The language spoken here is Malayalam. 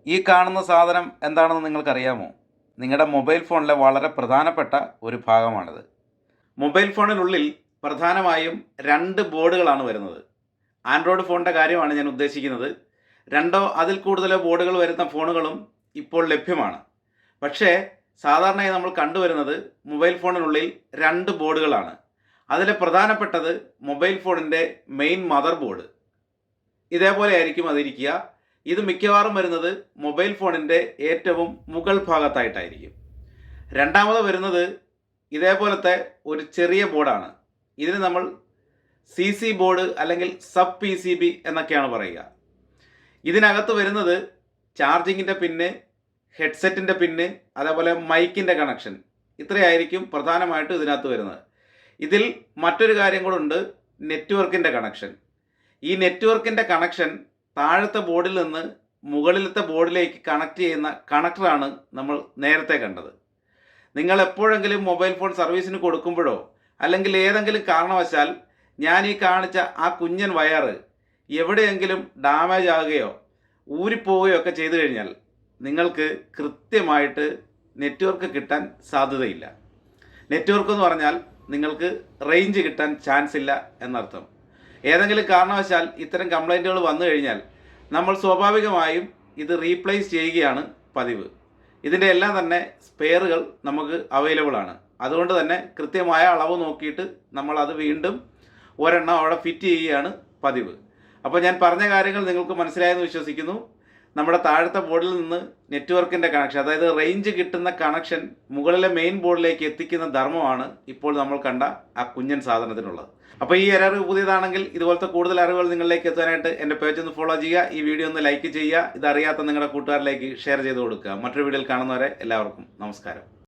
ഈ കാണുന്ന സാധനം എന്താണെന്ന് നിങ്ങൾക്കറിയാമോ? നിങ്ങളുടെ മൊബൈൽ ഫോണിലെ വളരെ പ്രധാനപ്പെട്ട ഒരു ഭാഗമാണിത്. മൊബൈൽ ഫോണിനുള്ളിൽ പ്രധാനമായും 2 ബോർഡുകളാണ് വരുന്നത്. ആൻഡ്രോയിഡ് ഫോണിൻ്റെ കാര്യമാണ് ഞാൻ ഉദ്ദേശിക്കുന്നത്. 2ഓ അതിൽ കൂടുതലോ ബോർഡുകൾ വരുന്ന ഫോണുകളും ഇപ്പോൾ ലഭ്യമാണ്. പക്ഷേ സാധാരണയായി നമ്മൾ കണ്ടുവരുന്നത് മൊബൈൽ ഫോണിനുള്ളിൽ 2 ബോർഡുകളാണ്. അതിലെ പ്രധാനപ്പെട്ടത് മൊബൈൽ ഫോണിൻ്റെ മെയിൻ മദർ ബോർഡ്. ഇതേപോലെ ആയിരിക്കും അതിരിക്കുക. ഇത് മിക്കവാറും വരുന്നത് മൊബൈൽ ഫോണിൻ്റെ ഏറ്റവും മുകൾ ഭാഗത്തായിട്ടായിരിക്കും. രണ്ടാമത് വരുന്നത് ഇതേപോലത്തെ ഒരു ചെറിയ ബോർഡാണ്. ഇതിന് നമ്മൾ CC ബോർഡ് അല്ലെങ്കിൽ സബ് PCB എന്നൊക്കെയാണ് പറയുക. ഇതിനകത്ത് വരുന്നത് ചാർജിങ്ങിൻ്റെ പിന്ന്, ഹെഡ്സെറ്റിൻ്റെ പിന്ന്, അതേപോലെ മൈക്കിൻ്റെ കണക്ഷൻ, ഇത്രയായിരിക്കും പ്രധാനമായിട്ടും ഇതിനകത്ത് വരുന്നത്. ഇതിൽ മറ്റൊരു കാര്യം കൂടെ, നെറ്റ്വർക്കിൻ്റെ കണക്ഷൻ. ഈ നെറ്റ്വർക്കിൻ്റെ കണക്ഷൻ താഴത്തെ ബോർഡിൽ നിന്ന് മുകളിലത്തെ ബോർഡിലേക്ക് കണക്ട് ചെയ്യുന്ന കണക്ടറാണ് നമ്മൾ നേരത്തെ കണ്ടത്. നിങ്ങൾ എപ്പോഴെങ്കിലും മൊബൈൽ ഫോൺ സർവീസിന് കൊടുക്കുമ്പോഴോ അല്ലെങ്കിൽ ഏതെങ്കിലും കാരണവശാൽ ഞാൻ ഈ കാണിച്ച ആ കുഞ്ഞൻ വയറ് എവിടെയെങ്കിലും ഡാമേജ് ആകുകയോ ഊരിപ്പോവുകയോ ഒക്കെ ചെയ്തു കഴിഞ്ഞാൽ നിങ്ങൾക്ക് കൃത്യമായിട്ട് നെറ്റ്വർക്ക് കിട്ടാൻ സാധ്യതയില്ല. നെറ്റ്വർക്ക് എന്ന് പറഞ്ഞാൽ നിങ്ങൾക്ക് റേഞ്ച് കിട്ടാൻ ചാൻസ് ഇല്ല എന്നർത്ഥം. ഏതെങ്കിലും കാരണവശാൽ ഇത്തരം കംപ്ലൈൻറ്റുകൾ വന്നു കഴിഞ്ഞാൽ നമ്മൾ സ്വാഭാവികമായും ഇത് റീപ്ലേസ് ചെയ്യുകയാണ് പതിവ്. ഇതിൻ്റെ എല്ലാം തന്നെ സ്പെയറുകൾ നമുക്ക് അവൈലബിൾ ആണ്. അതുകൊണ്ട് തന്നെ കൃത്യമായ അളവ് നോക്കിയിട്ട് നമ്മൾ അത് വീണ്ടും ഒരെണ്ണം അവിടെ ഫിറ്റ് ചെയ്യുകയാണ് പതിവ്. അപ്പോൾ ഞാൻ പറഞ്ഞ കാര്യങ്ങൾ നിങ്ങൾക്ക് മനസ്സിലായെന്ന് വിശ്വസിക്കുന്നു. നമ്മുടെ താഴത്തെ ബോർഡിൽ നിന്ന് നെറ്റ്വർക്കിൻ്റെ കണക്ഷൻ, അതായത് റേഞ്ച് കിട്ടുന്ന കണക്ഷൻ മുകളിലെ മെയിൻ ബോർഡിലേക്ക് എത്തിക്കുന്ന ധർമ്മമാണ് ഇപ്പോൾ നമ്മൾ കണ്ട ആ കുഞ്ഞൻ സാധനത്തിനുള്ളത്. അപ്പോൾ ഈ അറിവ് പുതിയതാണെങ്കിൽ ഇതുപോലത്തെ കൂടുതൽ അറിവുകൾ നിങ്ങളിലേക്ക് എത്താനായിട്ട് എൻ്റെ പേജ് ഒന്ന് ഫോളോ ചെയ്യുക, ഈ വീഡിയോ ഒന്ന് ലൈക്ക് ചെയ്യുക, ഇതറിയാത്ത നിങ്ങളുടെ കൂട്ടുകാരിലേക്ക് ഷെയർ ചെയ്ത് കൊടുക്കുക. മറ്റൊരു വീഡിയോയിൽ കാണുന്നവരെ എല്ലാവർക്കും നമസ്കാരം.